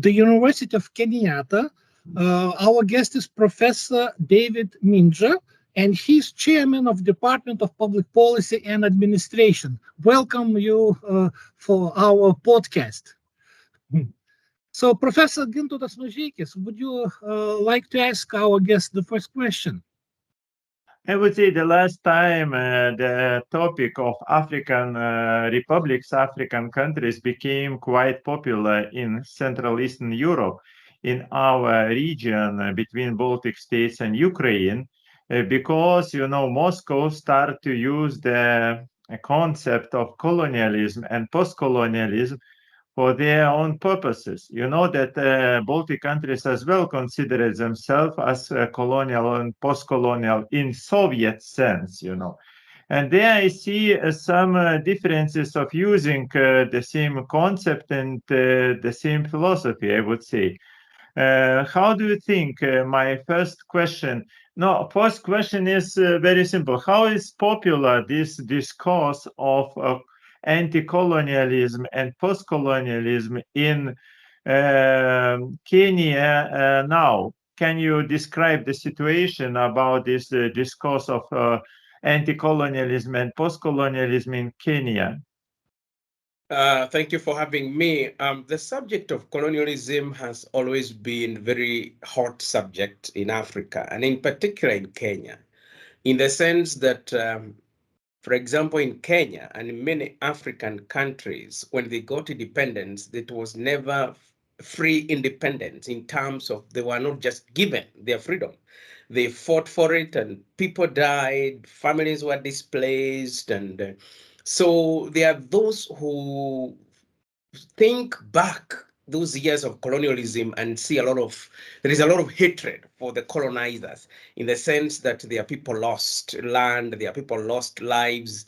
the University of Kenyatta. Our guest is Professor David Minja, and he's chairman of Department of Public Policy and Administration. Welcome you for our podcast. So, Professor Gintautas Mažeikis, would you like to ask our guest the first question? I would say the last time the topic of African republics, African countries became quite popular in Central Eastern Europe, in our region between Baltic states and Ukraine, because, Moscow started to use the concept of colonialism and post-colonialism for their own purposes. You know that Baltic countries as well consider themselves as colonial and post-colonial in Soviet sense, And there I see some differences of using the same concept and the same philosophy, I would say. How do you think? My first question. No, first question is very simple. How is popular this discourse of anti-colonialism and post-colonialism in Kenya now? Can you describe the situation about this discourse of anti-colonialism and post-colonialism in Kenya? Thank you for having me. The subject of colonialism has always been a very hot subject in Africa, and in particular in Kenya, in the sense that for example, in Kenya and in many African countries, when they got independence, it was never free independence in terms of they were not just given their freedom. They fought for it and people died, families were displaced. And so there are those who think back those years of colonialism and see there is a lot of hatred for the colonizers, in the sense that their people lost land, their people lost lives.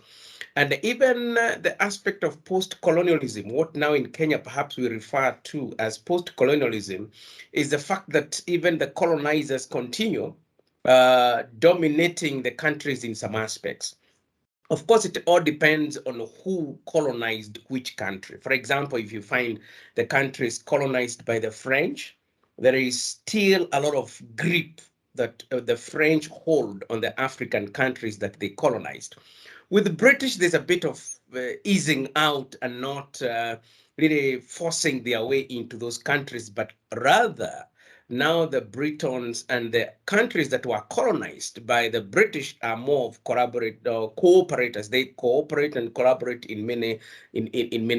And even the aspect of post-colonialism, what now in Kenya perhaps we refer to as post-colonialism, is the fact that even the colonizers continue dominating the countries in some aspects. Of course, it all depends on who colonized which country. For example, if you find the countries colonized by the French, there is still a lot of grip that the French hold on the African countries that they colonized. With the British, there's a bit of easing out and not really forcing their way into those countries, but rather now the Britons and the countries that were colonized by the British are more of cooperators. They cooperate and collaborate in many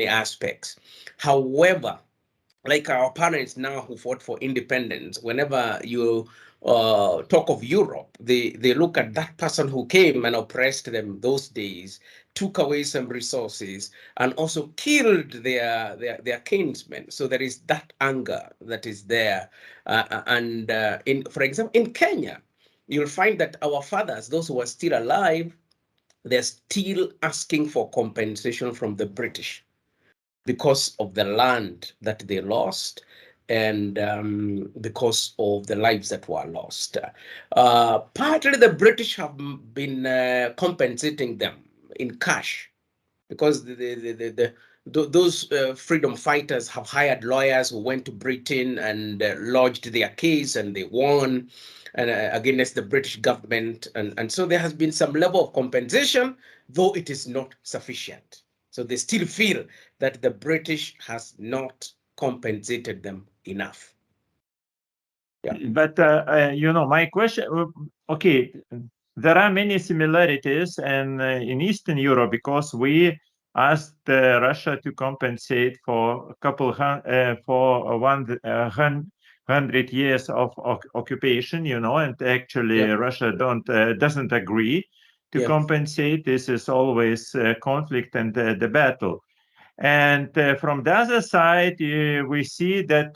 aspects. However, like our parents now who fought for independence, whenever you talk of Europe, they look at that person who came and oppressed them those days, took away some resources, and also killed their kinsmen. So there is that anger that is there. For example, in Kenya, you'll find that our fathers, those who are still alive, they're still asking for compensation from the British because of the land that they lost and because of the lives that were lost. Partly the British have been compensating them in cash, because those freedom fighters have hired lawyers who went to Britain and lodged their case, and they won against the British government. And so there has been some level of compensation, though it is not sufficient. So they still feel that the British has not compensated them enough. Yeah. But, my question, okay, there are many similarities in Eastern Europe, because we asked Russia to compensate for 100 years of occupation, and actually Russia doesn't agree to compensate. This is always conflict and the battle. And from the other side, we see that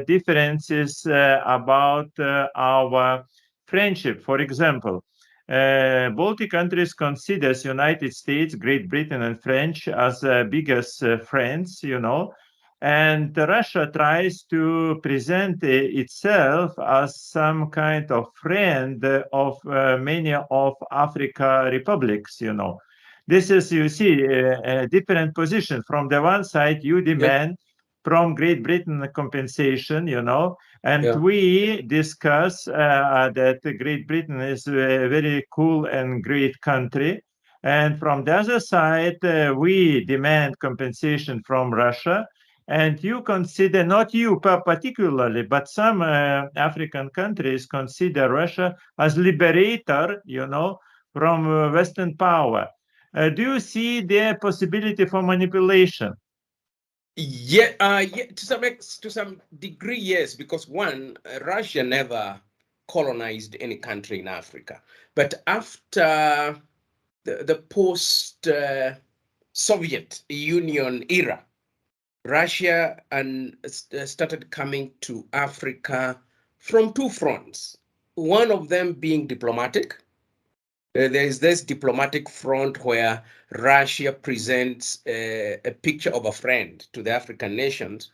differences about our friendship. For example, Baltic countries considers United States, Great Britain, and French as biggest friends, and Russia tries to present itself as some kind of friend of many of Africa republics, This is, you see, a different position. From the one side, you demand from Great Britain compensation, and we discuss that Great Britain is a very cool and great country. And from the other side, we demand compensation from Russia. And you consider, not you particularly, but some African countries consider Russia as liberator, from Western power. Do you see the possibility for manipulation? Yeah, to some degree, yes, because one, Russia never colonized any country in Africa. But after the post-Soviet Union era, Russia started coming to Africa from two fronts. One of them being diplomatic. There is this diplomatic front where Russia presents a picture of a friend to the African nations.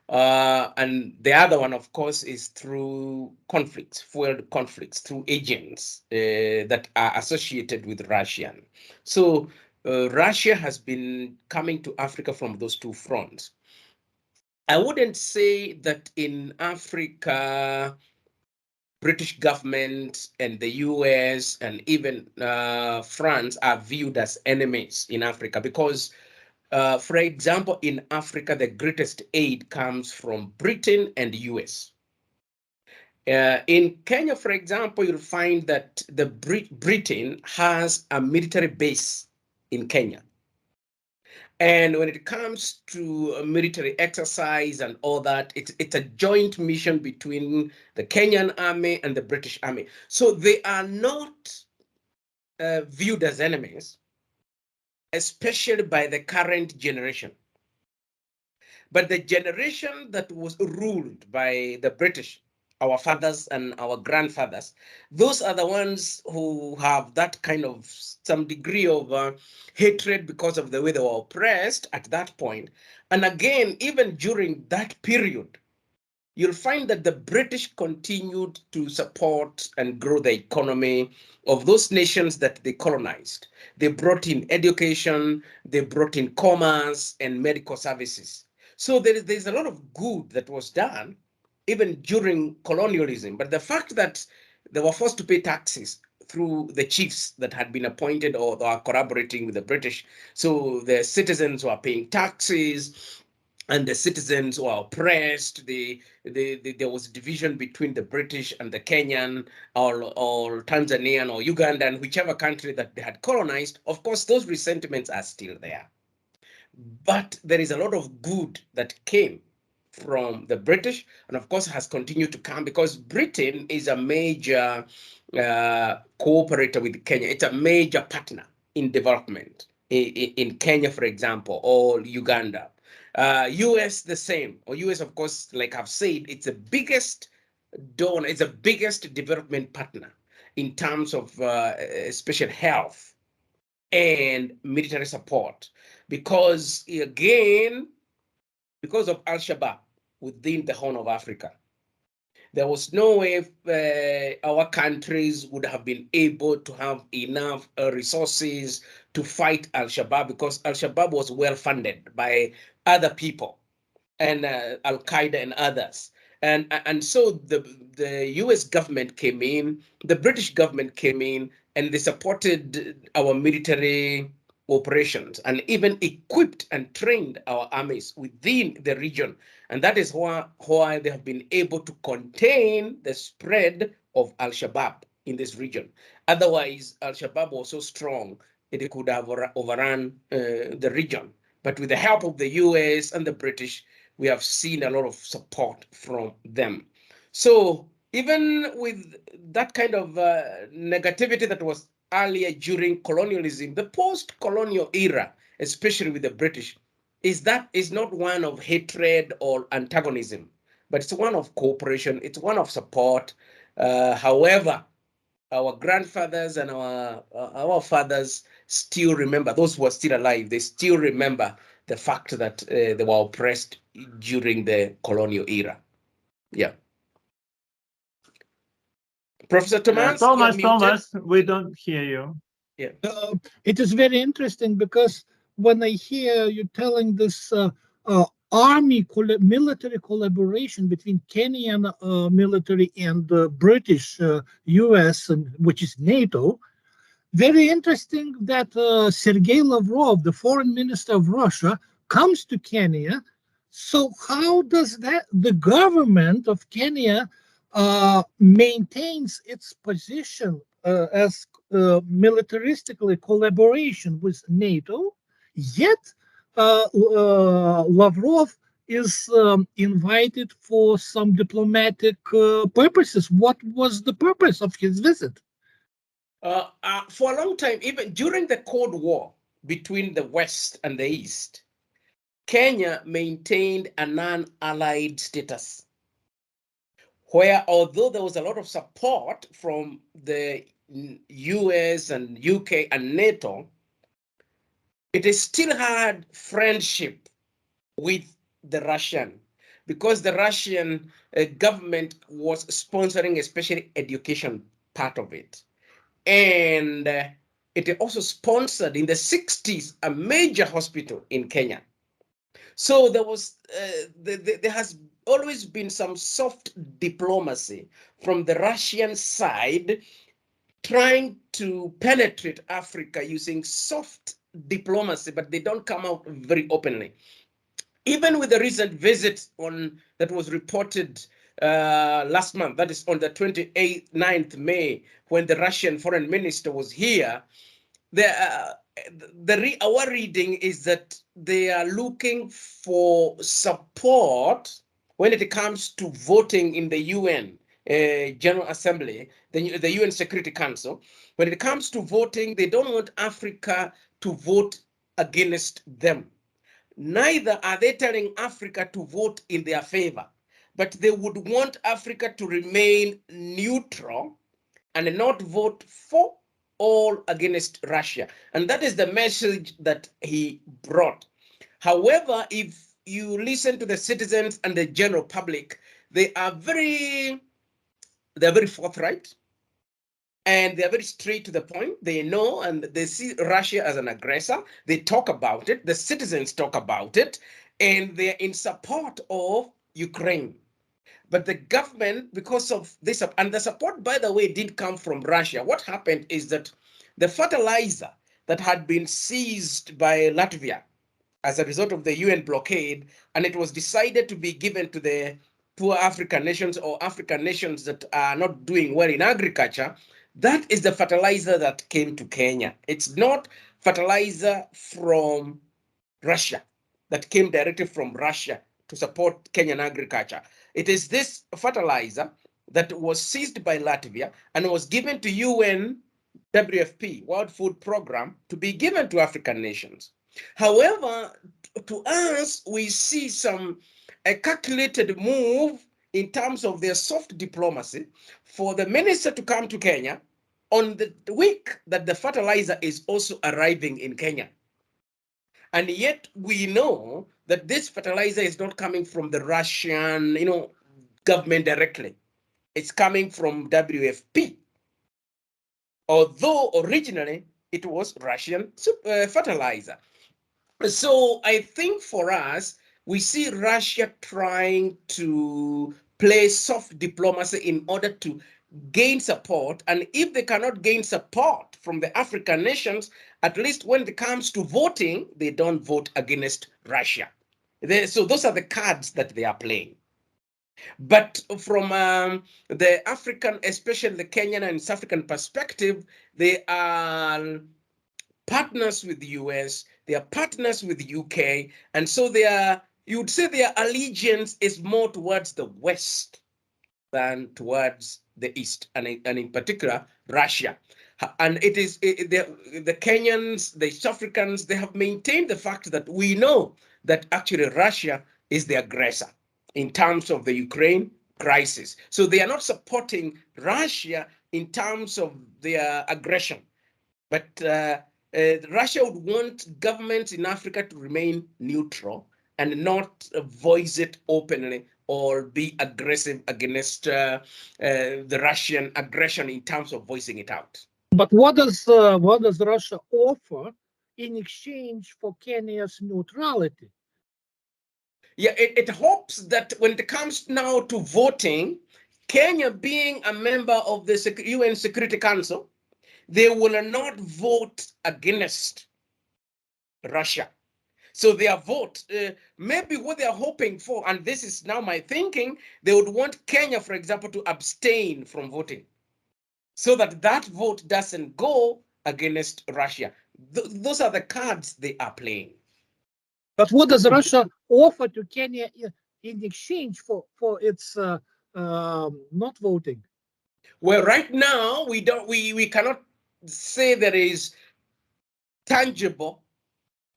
And the other one, of course, is through conflicts, fueled conflicts, through agents that are associated with Russia. So Russia has been coming to Africa from those two fronts. I wouldn't say that in Africa, British government and the US and even France are viewed as enemies in Africa because, for example, in Africa, the greatest aid comes from Britain and US. In Kenya, for example, you'll find that the Britain has a military base in Kenya. And when it comes to military exercise and all that, it's a joint mission between the Kenyan army and the British army. So they are not viewed as enemies, especially by the current generation. But the generation that was ruled by the British, our fathers and our grandfathers, those are the ones who have that kind of some degree of hatred because of the way they were oppressed at that point. And again, even during that period, you'll find that the British continued to support and grow the economy of those nations that they colonized. They brought in education, they brought in commerce and medical services. So there's a lot of good that was done even during colonialism. But the fact that they were forced to pay taxes through the chiefs that had been appointed or are collaborating with the British, so the citizens were paying taxes, and the citizens were oppressed. There was division between the British and the Kenyan or Tanzanian or Ugandan, whichever country that they had colonized. Of course, those resentments are still there. But there is a lot of good that came from the British, and of course has continued to come because Britain is a major cooperator with Kenya. It's a major partner in development in Kenya, for example, or Uganda. US the same, or US, of course, like I've said, it's the biggest donor, it's the biggest development partner in terms of especially health and military support, because again, because of Al-Shabaab within the Horn of Africa, there was no way our countries would have been able to have enough resources to fight Al-Shabaab, because Al-Shabaab was well funded by other people and Al-Qaeda and others. And so the US government came in, the British government came in, and they supported our military operations and even equipped and trained our armies within the region. And that is why they have been able to contain the spread of Al-Shabaab in this region. Otherwise, Al-Shabaab was so strong that it could have overrun the region. But with the help of the US and the British, we have seen a lot of support from them. So even with that kind of negativity that was earlier during colonialism, the post-colonial era, especially with the British, is not one of hatred or antagonism, but it's one of cooperation, it's one of support. However, our grandfathers and our fathers still remember, those who are still alive, they still remember the fact that they were oppressed during the colonial era. Yeah. Professor Tomas, Thomas, we don't hear you. Yeah. It is very interesting because when I hear you telling this military collaboration between Kenyan military and the British U.S., which is NATO. Very interesting that Sergei Lavrov, the foreign minister of Russia, comes to Kenya. So how does the government of Kenya maintains its position as militaristically collaboration with NATO, yet Lavrov is invited for some diplomatic purposes? What was the purpose of his visit? For a long time, even during the Cold War between the West and the East, Kenya maintained a non-allied status, where although there was a lot of support from the US and UK and NATO, it still had friendship with the Russian, because the Russian government was sponsoring especially education part of it. And it also sponsored in the 60s a major hospital in Kenya. So there was there has always been some soft diplomacy from the Russian side, trying to penetrate Africa using soft diplomacy, but they don't come out very openly. Even with the recent visit that was reported last month, that is on the 9th May, when the Russian foreign minister was here, our reading is that they are looking for support when it comes to voting in the UN General Assembly, the UN Security Council. When it comes to voting, they don't want Africa to vote against them. Neither are they telling Africa to vote in their favor, but they would want Africa to remain neutral and not vote for or against Russia. And that is the message that he brought. However, if you listen to the citizens and the general public, they're very forthright, and they're very straight to the point. They know and they see Russia as an aggressor. They talk about it. The citizens talk about it, and they're in support of Ukraine. But the government, because of this, and the support, by the way, did come from Russia. What happened is that the fertilizer that had been seized by Latvia as a result of the UN blockade, and it was decided to be given to the poor African nations or African nations that are not doing well in agriculture, that is the fertilizer that came to Kenya. It's not fertilizer from Russia that came directly from Russia to support Kenyan agriculture. It is this fertilizer that was seized by Latvia and was given to UN WFP, World Food Program, to be given to African nations. However, to us, we see a calculated move in terms of their soft diplomacy for the minister to come to Kenya on the week that the fertilizer is also arriving in Kenya. And yet we know that this fertilizer is not coming from the Russian, government directly. It's coming from WFP, although originally it was Russian fertilizer. So I think for us, we see Russia trying to play soft diplomacy in order to gain support. And if they cannot gain support from the African nations, at least when it comes to voting, they don't vote against Russia. So those are the cards that they are playing. But from the African, especially the Kenyan and South African perspective, they are partners with the US, they are partners with the UK, and so you would say their allegiance is more towards the West than towards the East, and in particular, Russia. And it is the Kenyans, the South Africans, they have maintained the fact that we know that actually Russia is the aggressor in terms of the Ukraine crisis. So they are not supporting Russia in terms of their aggression. But Russia would want governments in Africa to remain neutral and not voice it openly or be aggressive against the Russian aggression in terms of voicing it out. But what does Russia offer in exchange for Kenya's neutrality? Yeah, it hopes that when it comes now to voting, Kenya being a member of the UN Security Council, they will not vote against Russia. So their vote, maybe what they're hoping for, and this is now my thinking, they would want Kenya, for example, to abstain from voting so that that vote doesn't go against Russia. Those are the cards they are playing. But what does Russia offer to Kenya in exchange for its not voting? Well, right now we cannot say there is tangible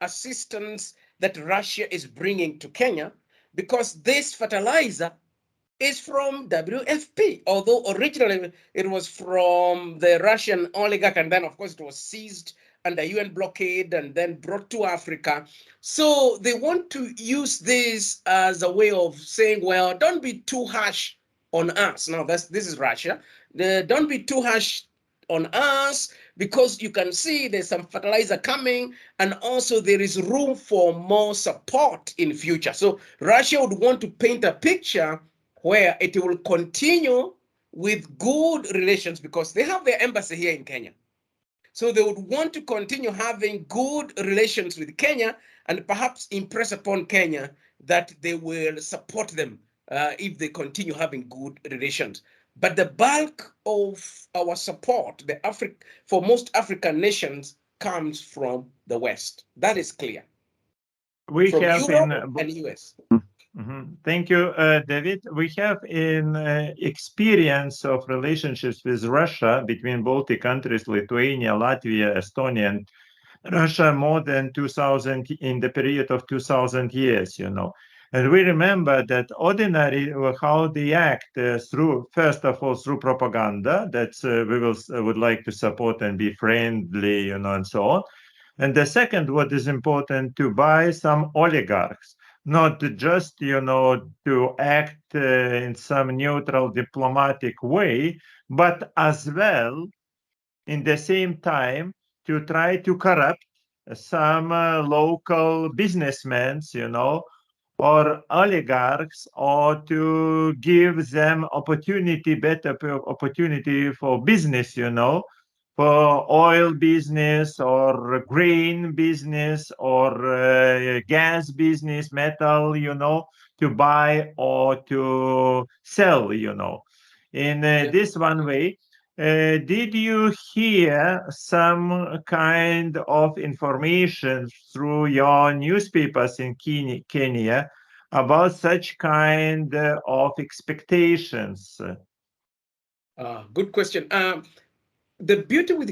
assistance that Russia is bringing to Kenya, because this fertilizer is from WFP, although originally it was from the Russian oligarch, and then of course it was seized under UN blockade and then brought to Africa. So they want to use this as a way of saying, well, don't be too harsh on us. Now this is Russia. Don't be too harsh on us, because you can see there's some fertilizer coming, and also there is room for more support in future. So Russia would want to paint a picture where it will continue with good relations, because they have their embassy here in Kenya. So they would want to continue having good relations with Kenya, and perhaps impress upon Kenya that they will support them if they continue having good relations. But the bulk of our support, for most African nations, comes from the West. That is clear. We from have Europe and US. Thank you, David. We have in experience of relationships with Russia between Baltic countries, Lithuania, Latvia, Estonia, and Russia more than 2000 in the period of 2000 years, you know. And we remember that ordinary how they act through, first of all, through propaganda that would like to support and be friendly, you know, and so on. And the second, what is important, to buy some oligarchs, not just, you know, to act in some neutral diplomatic way, but as well, in the same time, to try to corrupt some local businessmen, you know, or oligarchs, or to give them better opportunity for business, you know, for oil business or grain business or gas business, metal, you know, to buy or to sell, you know. In this one way, did you hear some kind of information through your newspapers in Kenya about such kind of expectations? Good question. The beauty with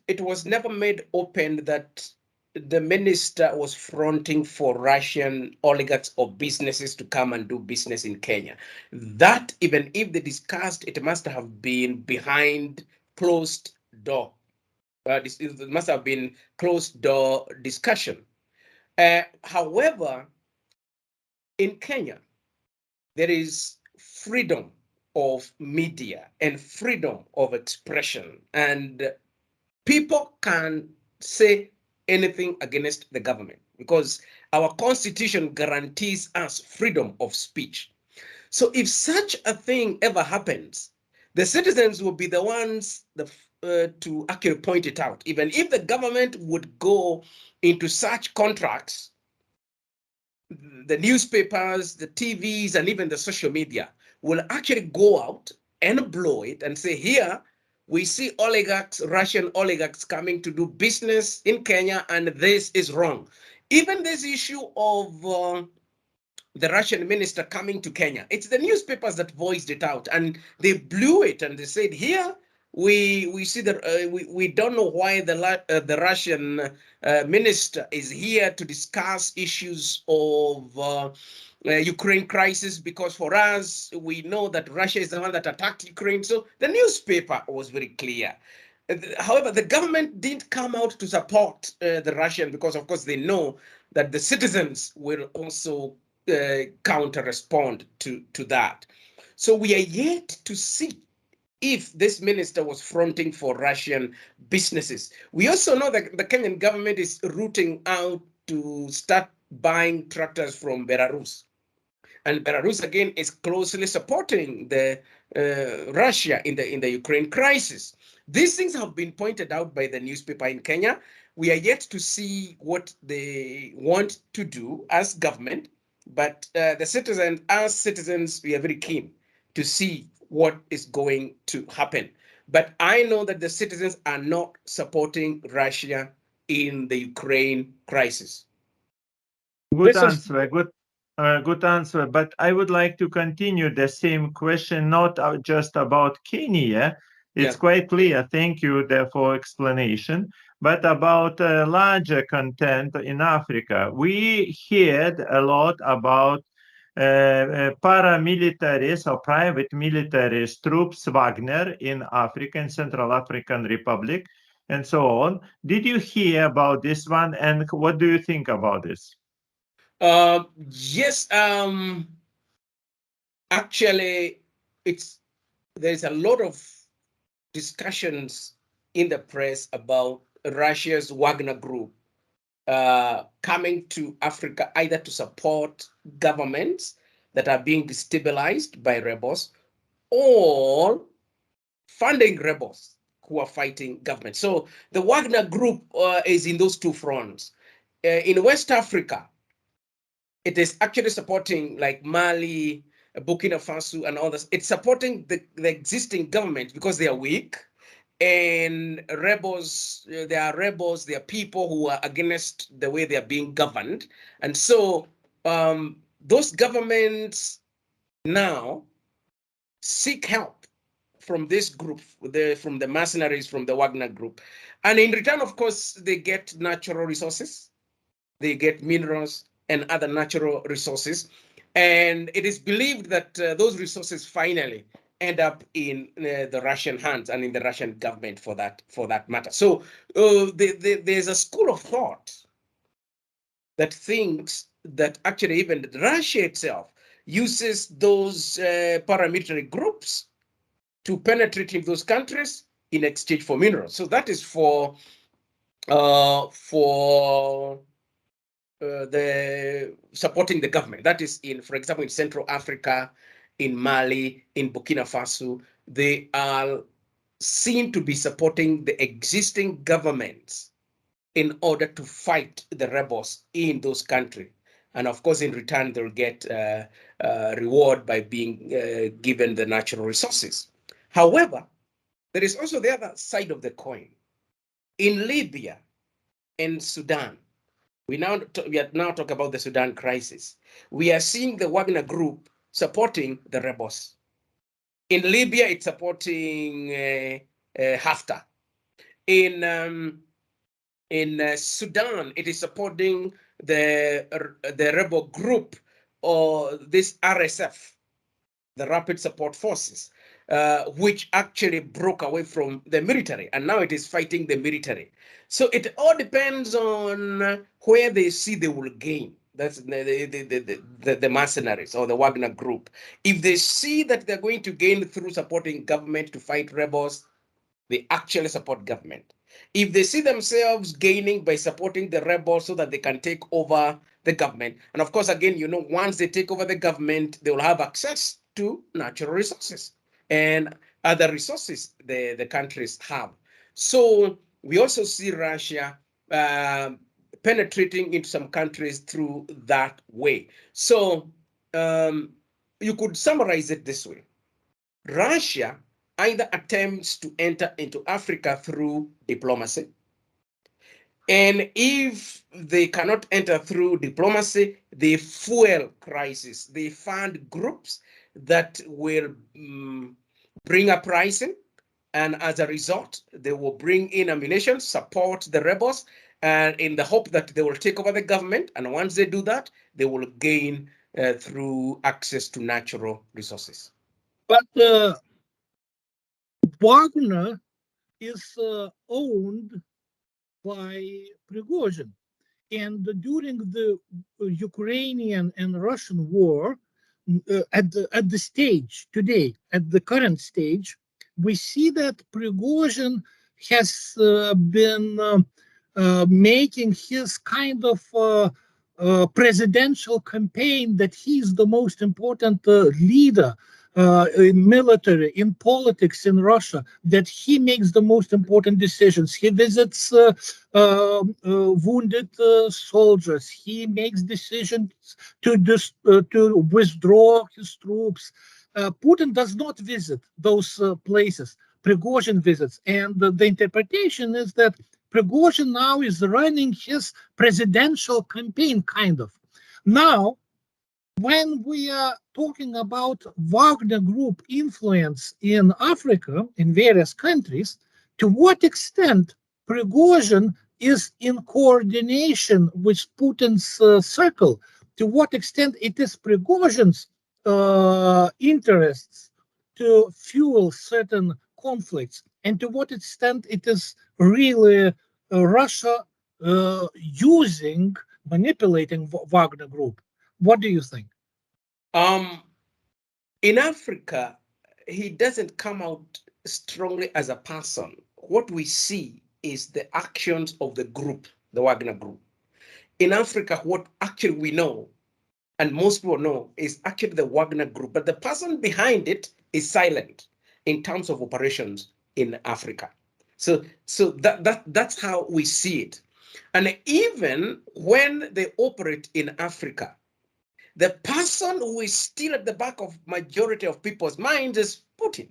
it was never made open that the minister was fronting for Russian oligarchs or businesses to come and do business in Kenya. That, even if they discussed, it must have been behind closed door. It must have been closed door discussion. However, in Kenya, there is freedom of media and freedom of expression, and people can say anything against the government because our constitution guarantees us freedom of speech. So if such a thing ever happens, the citizens will be the ones to actually point it out. Even if the government would go into such contracts, the newspapers, the TVs, and even the social media will actually go out and blow it and say, here, we see oligarchs, Russian oligarchs coming to do business in Kenya, and this is wrong. Even this issue of the Russian minister coming to Kenya, it's the newspapers that voiced it out, and they blew it, and they said, here, we see that we don't know why the Russian minister is here to discuss issues of Ukraine crisis, because for us, we know that Russia is the one that attacked Ukraine. So the newspaper was very clear. However, the government didn't come out to support the Russian, because of course they know that the citizens will also counter-respond to that. So we are yet to see if this minister was fronting for Russian businesses. We also know that the Kenyan government is rooting out to start buying tractors from Belarus. And Belarus, again, is closely supporting the Russia in the Ukraine crisis. These things have been pointed out by the newspaper in Kenya. We are yet to see what they want to do as government, but the citizens, as citizens, we are very keen to see what is going to happen. But I know that the citizens are not supporting Russia in the Ukraine crisis. Good answer. Good answer. But I would like to continue the same question, not just about Kenya. It's quite clear. Thank you for explanation. But about larger content in Africa, we heard a lot about paramilitaries or private militaries, troops, Wagner in Africa, in Central African Republic, and so on. Did you hear about this one? And what do you think about this? Yes, actually, there's a lot of discussions in the press about Russia's Wagner group coming to Africa either to support governments that are being destabilized by rebels or funding rebels who are fighting government. So the Wagner group is in those two fronts. In West Africa, it is actually supporting like Mali, Burkina Faso, and others. It's supporting the existing government because they are weak. And rebels, there are people who are against the way they are being governed. And so those governments now seek help from this group, from the mercenaries, from the Wagner group. And in return, of course, they get natural resources, they get minerals and other natural resources. And it is believed that those resources finally end up in the Russian hands and in the Russian government for that matter. So there's a school of thought that thinks that actually even Russia itself uses those paramilitary groups to penetrate in those countries in exchange for minerals. So that is for the supporting the government. That is in, for example, in Central Africa, in Mali, in Burkina Faso, they are seen to be supporting the existing governments in order to fight the rebels in those countries. And of course, in return, they'll get reward by being given the natural resources. However, there is also the other side of the coin. In Libya and Sudan, we are now talking about the Sudan crisis. We are seeing the Wagner group supporting the rebels. In Libya, it's supporting Haftar. In Sudan, it is supporting the rebel group or this RSF, the Rapid Support Forces, which actually broke away from the military, and now it is fighting the military. So it all depends on where they see they will gain. That's the mercenaries or the Wagner group. If they see that they're going to gain through supporting government to fight rebels, they actually support government. If they see themselves gaining by supporting the rebels so that they can take over the government, and of course, again, once they take over the government, they will have access to natural resources and other resources the countries have. So we also see Russia penetrating into some countries through that way. So you could summarize it this way. Russia either attempts to enter into Africa through diplomacy, and if they cannot enter through diplomacy, they fuel crisis. They fund groups that will bring uprising, and as a result, they will bring in ammunition, support the rebels, and in the hope that they will take over the government. And once they do that, they will gain through access to natural resources. But Wagner is owned by Prigozhin. And during the Ukrainian and Russian war, at the stage today, at the current stage, we see that Prigozhin has been making his kind of presidential campaign that he's the most important leader in military, in politics in Russia, that he makes the most important decisions. He visits wounded soldiers. He makes decisions to withdraw his troops. Putin does not visit those places. Prigozhin visits. And the interpretation is that Prigozhin now is running his presidential campaign, kind of. Now, when we are talking about Wagner Group influence in Africa, in various countries, to what extent Prigozhin is in coordination with Putin's circle? To what extent it is Prigozhin's interests to fuel certain conflicts, and to what extent it is really Russia manipulating Wagner Group? What do you think? In Africa, he doesn't come out strongly as a person. What we see is the actions of the group, the Wagner Group. In Africa, what actually we know, and most people know, is actually the Wagner Group, but the person behind it is silent in terms of operations in Africa. So that's how we see it. And even when they operate in Africa, the person who is still at the back of majority of people's minds is Putin,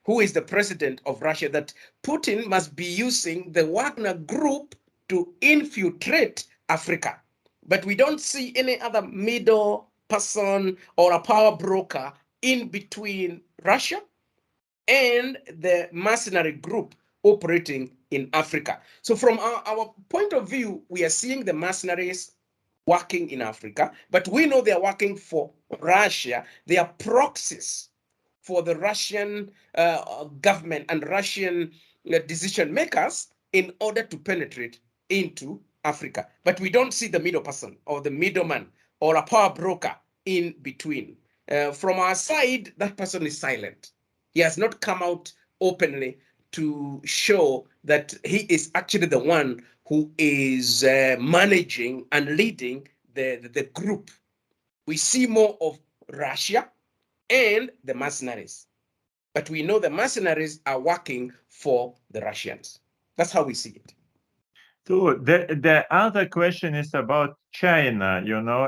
who is the president of Russia, that Putin must be using the Wagner Group to infiltrate Africa. But we don't see any other middle person or a power broker in between Russia and the mercenary group operating in Africa. So from our point of view, we are seeing the mercenaries working in Africa, but we know they are working for Russia. They are proxies for the Russian government and Russian decision makers in order to penetrate into Africa. But we don't see the middle person or the middleman or a power broker in between. From our side, that person is silent. He has not come out openly to show that he is actually the one who is managing and leading the group. We see more of Russia and the mercenaries, but we know the mercenaries are working for the Russians. That's how we see it. So the other question is about China,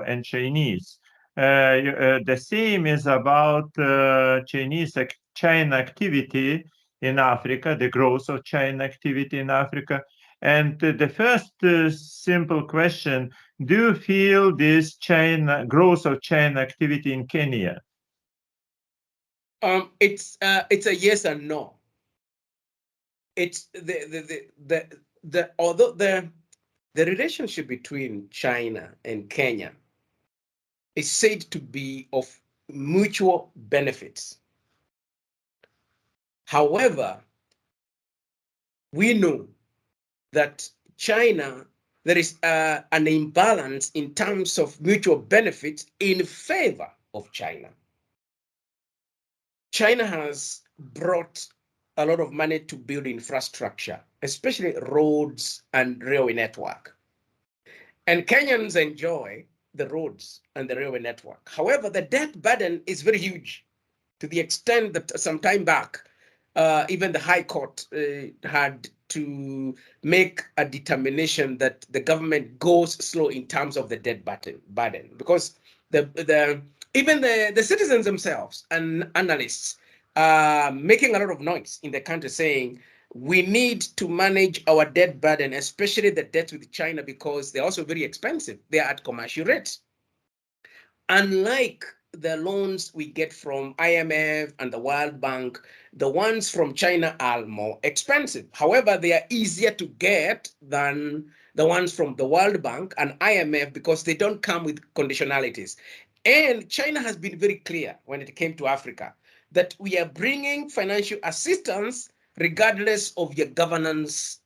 and Chinese. The same is about China activity in Africa, the growth of China activity in Africa. And the first simple question, do you feel this growth of China activity in Kenya? It's a yes and no. It's although the relationship between China and Kenya is said to be of mutual benefits. However, we know that China, there is an imbalance in terms of mutual benefits in favor of China. China has brought a lot of money to build infrastructure, especially roads and railway network. And Kenyans enjoy the roads and the railway network. However, the debt burden is very huge, to the extent that some time back, even the High Court had to make a determination that the government goes slow in terms of the debt burden, because even the citizens themselves and analysts are making a lot of noise in the country saying we need to manage our debt burden, especially the debt with China, because they're also very expensive. They are at commercial rates. Unlike the loans we get from IMF and the World Bank, the ones from China are more expensive. However, they are easier to get than the ones from the World Bank and IMF because they don't come with conditionalities. And China has been very clear when it came to Africa that we are bringing financial assistance regardless of your governance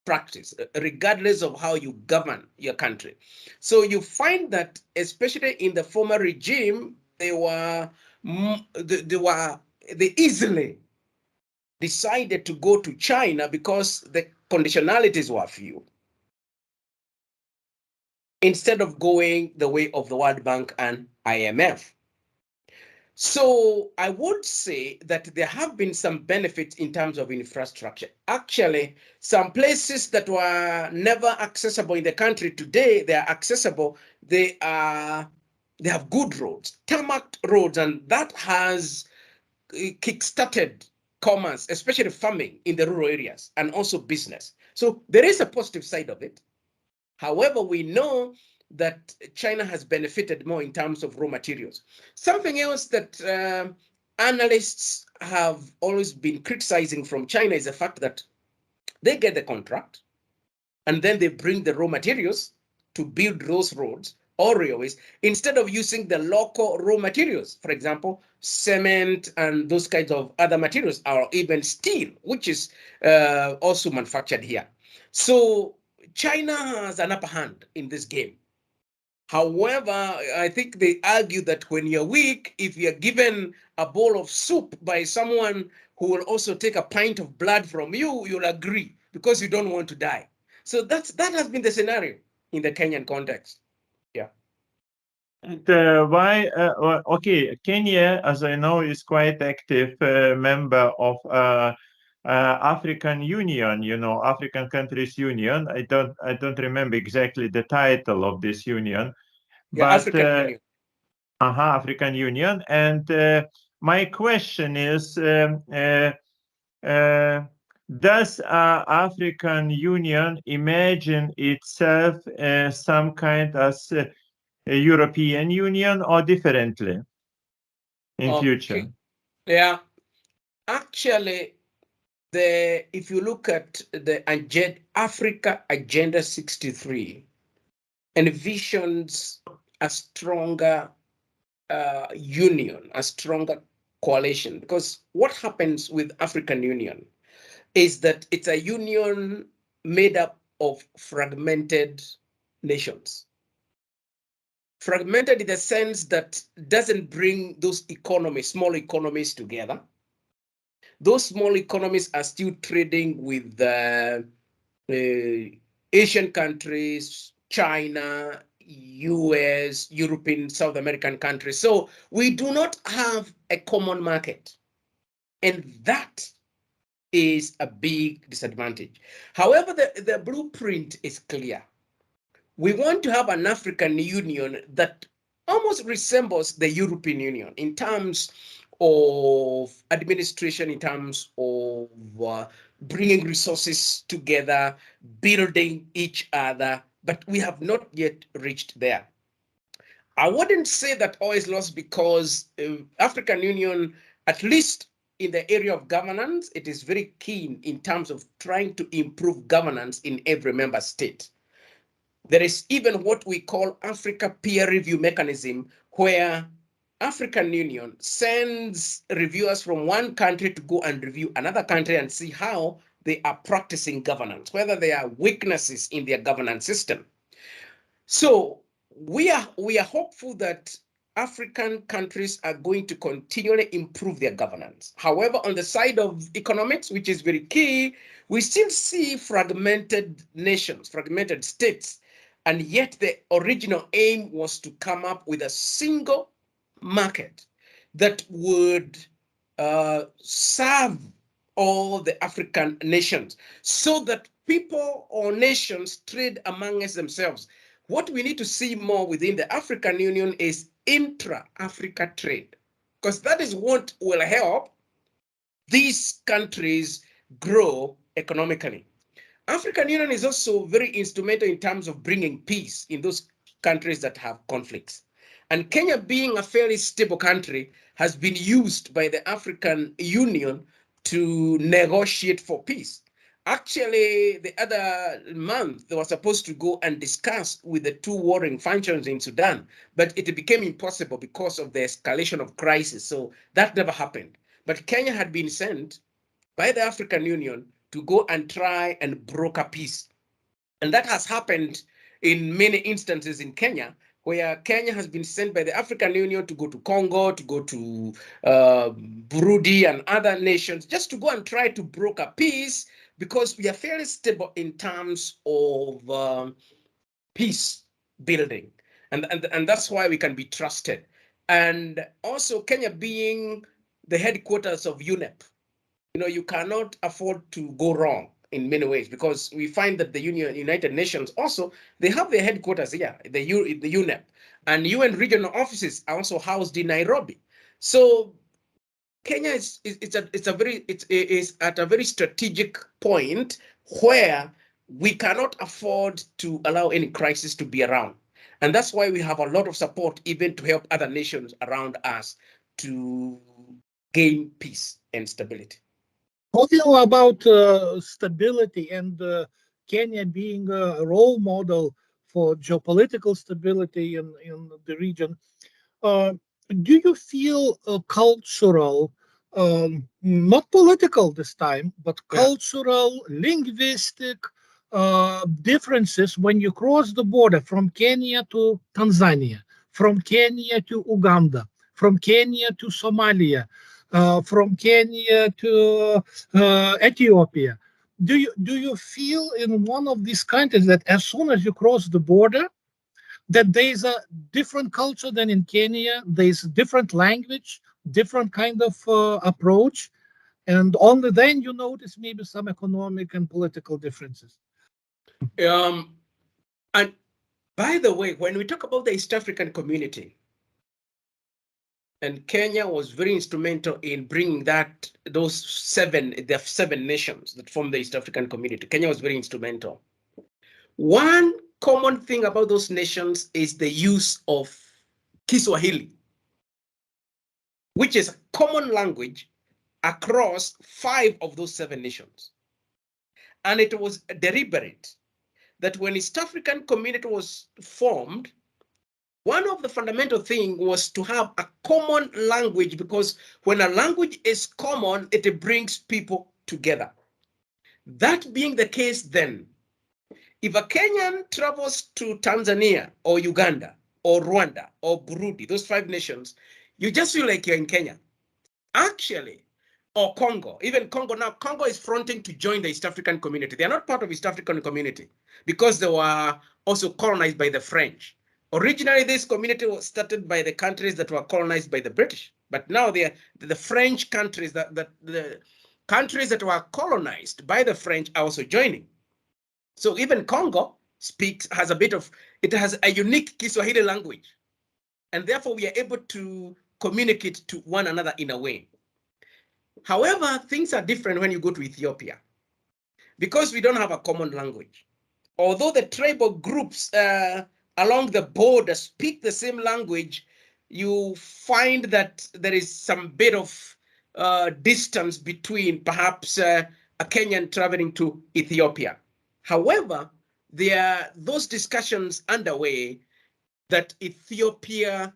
practice, regardless of how you govern your country. So you find that, especially in the former regime, they easily decided to go to China because the conditionalities were few. instead of going the way of the World Bank and IMF. So I would say that there have been some benefits in terms of infrastructure. Actually, some places that were never accessible in the country today, they are accessible. They have good roads, tarmac roads, and that has kick-started commerce, especially farming in the rural areas, and also business. So there is a positive side of it. However, we know that China has benefited more in terms of raw materials. Something else that analysts have always been criticizing from China is the fact that they get the contract and then they bring the raw materials to build those roads or railways instead of using the local raw materials. For example, cement and those kinds of other materials, or even steel, which is also manufactured here. So China has an upper hand in this game. However, I think they argue that when you're weak, if you're given a bowl of soup by someone who will also take a pint of blood from you, you'll agree because you don't want to die. So that has been the scenario in the Kenyan context. Yeah. And why? Okay, Kenya, as I know, is quite active member of African Union. You know, African Countries Union. I don't remember exactly the title of this union. Yeah, but African Union. African Union. And my question is, does African Union imagine itself some kind as a European Union or differently in future? Yeah, actually, if you look at the Africa Agenda 63, envisions a stronger union, a stronger coalition. Because what happens with African Union is that it's a union made up of fragmented nations. Fragmented in the sense that doesn't bring those economies, small economies together. Those small economies are still trading with Asian countries, China, US, European, South American countries. So we do not have a common market. And that is a big disadvantage. However, the blueprint is clear. We want to have an African Union that almost resembles the European Union in terms of administration, in terms of bringing resources together, building each other, but we have not yet reached there. I wouldn't say that all is lost because African Union, at least in the area of governance, it is very keen in terms of trying to improve governance in every member state. There is even what we call Africa peer review mechanism, where African Union sends reviewers from one country to go and review another country and see how they are practicing governance, whether there are weaknesses in their governance system. So we are hopeful that African countries are going to continually improve their governance. However, on the side of economics, which is very key, we still see fragmented nations, fragmented states. And yet the original aim was to come up with a single market that would serve all the African nations so that people or nations trade amongst themselves. What we need to see more within the African Union is intra-Africa trade, because that is what will help these countries grow economically. African Union is also very instrumental in terms of bringing peace in those countries that have conflicts. And Kenya, being a fairly stable country, has been used by the African Union to negotiate for peace. Actually, the other month, they were supposed to go and discuss with the two warring factions in Sudan, but it became impossible because of the escalation of crisis. So that never happened. But Kenya had been sent by the African Union to go and try and broker peace. And that has happened in many instances in Kenya, where Kenya has been sent by the African Union to go to Congo, to go to Burundi and other nations, just to go and try to broker peace, because we are fairly stable in terms of peace. building. And that's why we can be trusted. And also Kenya being the headquarters of UNEP, you cannot afford to go wrong in many ways, because we find that the United Nations also, they have their headquarters here, the UNEP, and UN regional offices are also housed in Nairobi. So Kenya is at a very strategic point where we cannot afford to allow any crisis to be around. And that's why we have a lot of support even to help other nations around us to gain peace and stability. Talking about stability and Kenya being a role model for geopolitical stability in the region, do you feel cultural, not political this time, but cultural, linguistic differences when you cross the border from Kenya to Tanzania, from Kenya to Uganda, from Kenya to Somalia, from Kenya to Ethiopia? Do you feel in one of these countries that as soon as you cross the border, that there's a different culture than in Kenya, there's a different language, different kind of approach, and only then you notice maybe some economic and political differences? And by the way, when we talk about the East African community, and Kenya was very instrumental in bringing the seven nations that form the East African community. Kenya was very instrumental. One common thing about those nations is the use of Kiswahili, which is a common language across 5 of those 7 nations. And it was deliberate that when East African community was formed, one of the fundamental things was to have a common language, because when a language is common, it brings people together. That being the case, then, if a Kenyan travels to Tanzania or Uganda or Rwanda or Burundi, those 5 nations, you just feel like you're in Kenya. Actually, or Congo, even Congo now, Congo is fronting to join the East African community. They are not part of East African community because they were also colonized by the French. Originally, this community was started by the countries that were colonized by the British, but now the French countries, the countries that were colonized by the French are also joining. So even Congo has a unique Kiswahili language, and therefore we are able to communicate to one another in a way. However, things are different when you go to Ethiopia, because we don't have a common language. Although the tribal groups along the border speak the same language, you find that there is some bit of distance between perhaps a Kenyan traveling to Ethiopia. However, there are those discussions underway that Ethiopia,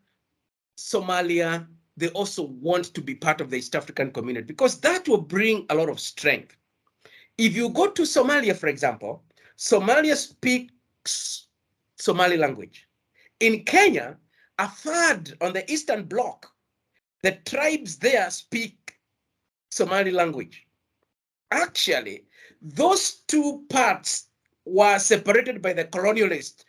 Somalia, they also want to be part of the East African community, because that will bring a lot of strength. If you go to Somalia, for example, Somalia speaks Somali language. In Kenya, a third on the Eastern Bloc, the tribes there speak Somali language. Actually, those 2 parts were separated by the colonialists.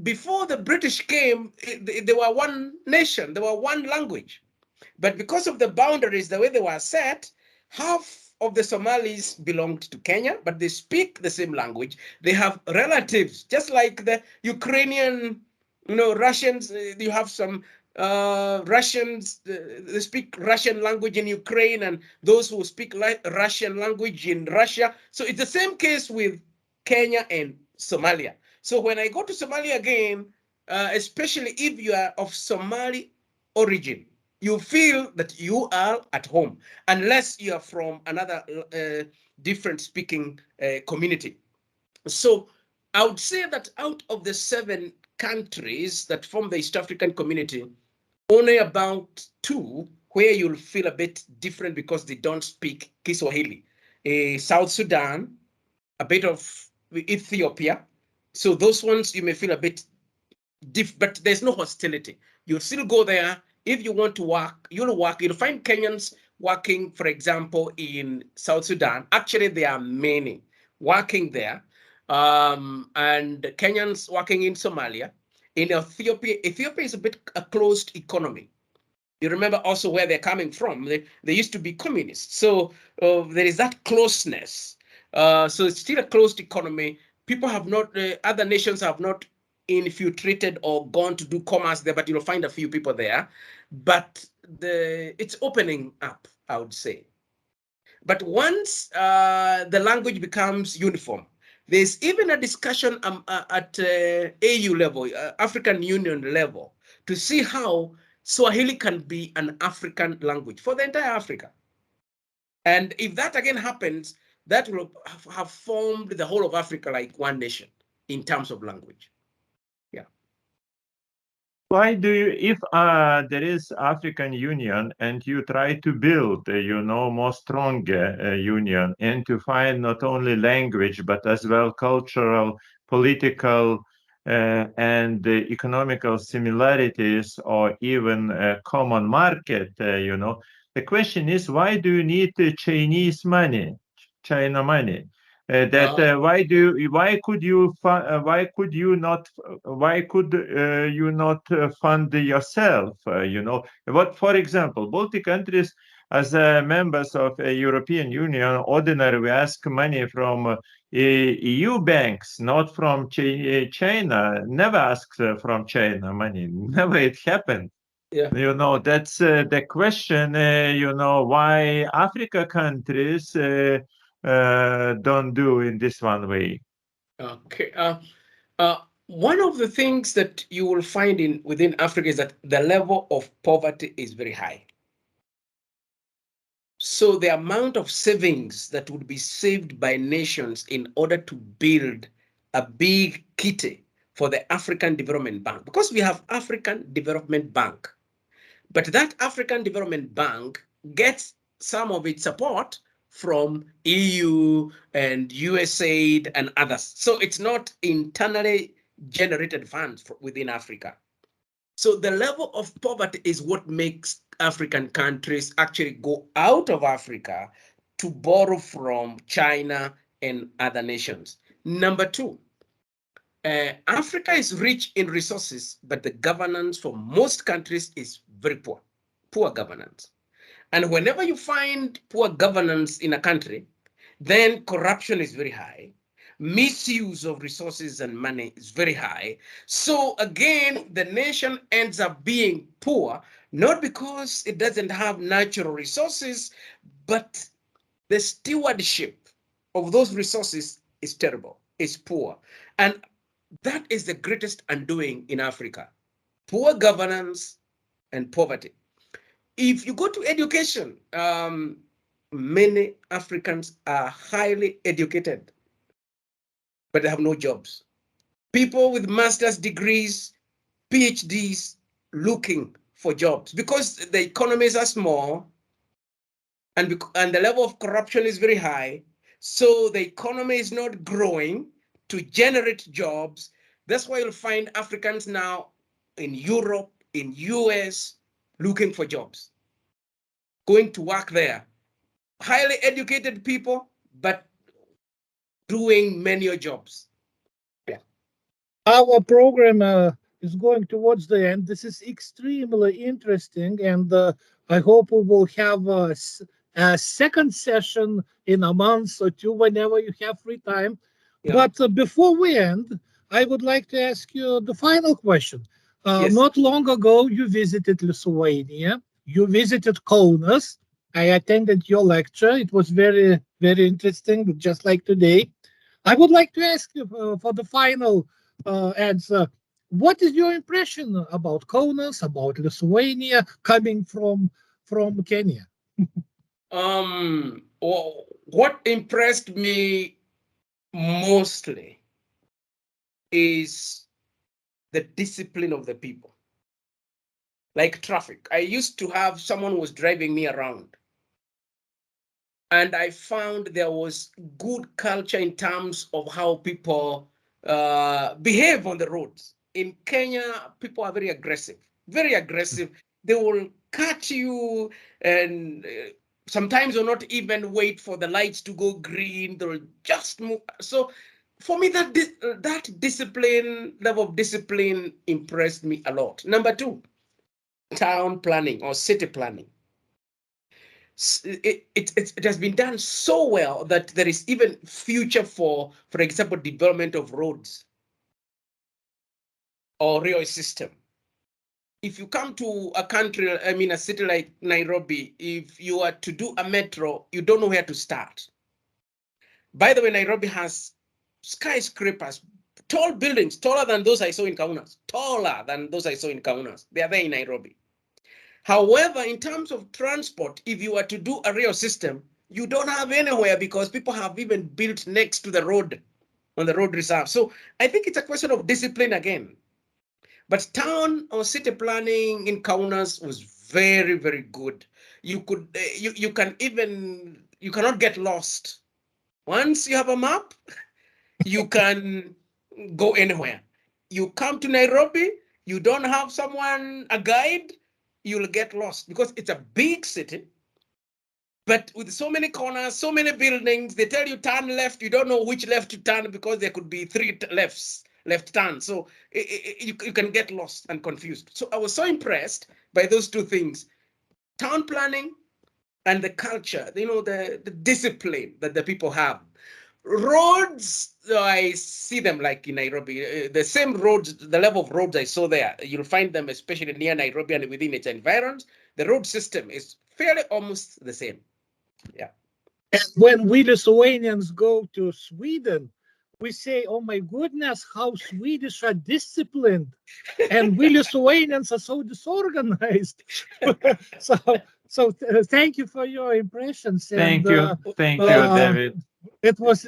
Before the British came, they were one nation, they were one language. But because of the boundaries, the way they were set, half of the Somalis belonged to Kenya, but they speak the same language. They have relatives, just like the Ukrainian, Russians. You have some Russians, they speak Russian language in Ukraine, and those who speak Russian language in Russia. So it's the same case with Kenya and Somalia. So when I go to Somalia again, especially if you are of Somali origin, you feel that you are at home, unless you are from another different speaking community. So I would say that out of the 7 countries that form the East African community, only about 2 where you'll feel a bit different because they don't speak Kiswahili. South Sudan, a bit of Ethiopia. So those ones you may feel a bit different, but there's no hostility. You'll still go there. If you want to work, you'll work. You'll find Kenyans working, for example, in South Sudan. Actually, there are many working there, and Kenyans working in Somalia. In Ethiopia, Ethiopia is a closed economy. You remember also where they're coming from. They used to be communists. So there is that closeness. So it's still a closed economy. People have not, other nations have not infiltrated or gone to do commerce there, but you'll find a few people there. But it's opening up, I would say. But once the language becomes uniform, there's even a discussion at AU level, African Union level, to see how Swahili can be an African language for the entire Africa. And if that again happens, that will have formed the whole of Africa like one nation in terms of language. Yeah. Why do you, if there is African Union and you try to build, more stronger union and to find not only language, but as well cultural, political, and economical similarities or even a common market, the question is, why do you need Chinese money, China money? Why could you not fund yourself? What, for example, Baltic countries as members of a European Union, ordinarily we ask money from EU banks, not from China. Never asked from China money. Never it happened. Yeah. That's the question. Why Africa countries don't do in this one way. Okay. One of the things that you will find within Africa is that the level of poverty is very high. So the amount of savings that would be saved by nations in order to build a big kitty for the African Development Bank, because we have African Development Bank, but that African Development Bank gets some of its support from EU and U.S.A. and others. So it's not internally generated funds within Africa. So the level of poverty is what makes African countries actually go out of Africa to borrow from China and other nations. Number two, Africa is rich in resources, but the governance for most countries is very poor governance. And whenever you find poor governance in a country, then corruption is very high. Misuse of resources and money is very high. So again, the nation ends up being poor, not because it doesn't have natural resources, but the stewardship of those resources is terrible, is poor. And that is the greatest undoing in Africa: poor governance and poverty. If you go to education, many Africans are highly educated, but they have no jobs. People with master's degrees, PhDs, looking for jobs because the economies are small and the level of corruption is very high. So the economy is not growing to generate jobs. That's why you'll find Africans now in Europe, in US, looking for jobs, going to work there. Highly educated people, but doing menial jobs. Yeah. Our program is going towards the end. This is extremely interesting, and I hope we will have a second session in a month or two whenever you have free time. Yeah. But before we end, I would like to ask you the final question. Yes. Not long ago, you visited Lithuania. You visited Kaunas. I attended your lecture. It was very, very interesting, just like today. I would like to ask you for the final answer. What is your impression about Kaunas, about Lithuania, coming from Kenya? What impressed me mostly is the discipline of the people. Like traffic. I used to have someone who was driving me around, and I found there was good culture in terms of how people behave on the roads. In Kenya, people are very aggressive, very aggressive. They will cut you and sometimes will not even wait for the lights to go green. They'll just move. So for me, that level of discipline impressed me a lot. Number two, town planning or city planning. It has been done so well that there is even future for example, development of roads or railway system. If you come to a country, I mean a city like Nairobi, if you are to do a metro, you don't know where to start. By the way, Nairobi has skyscrapers, tall buildings, taller than those I saw in Kaunas, taller than those I saw in Kaunas. They are there in Nairobi. However, in terms of transport, if you are to do a rail system, you don't have anywhere because people have even built next to the road, on the road reserve. So I think it's a question of discipline again. But town or city planning in Kaunas was very, very good. You could, you cannot get lost. Once you have a map, you can go anywhere. You come to Nairobi, you don't have someone, a guide, you'll get lost because it's a big city, but with so many corners, so many buildings, they tell you turn left, you don't know which left to turn because there could be three left turns. So you can get lost and confused. So I was so impressed by those two things, town planning and the culture, the discipline that the people have. Roads, I see them like in Nairobi, the same roads, the level of roads I saw there, you'll find them especially near Nairobi and within its environs. The road system is fairly almost the same. Yeah. And when we Lithuanians go to Sweden, we say, oh my goodness, how Swedish are disciplined. And we Lithuanians are so disorganized. So thank you for your impressions. Thank you, David. It was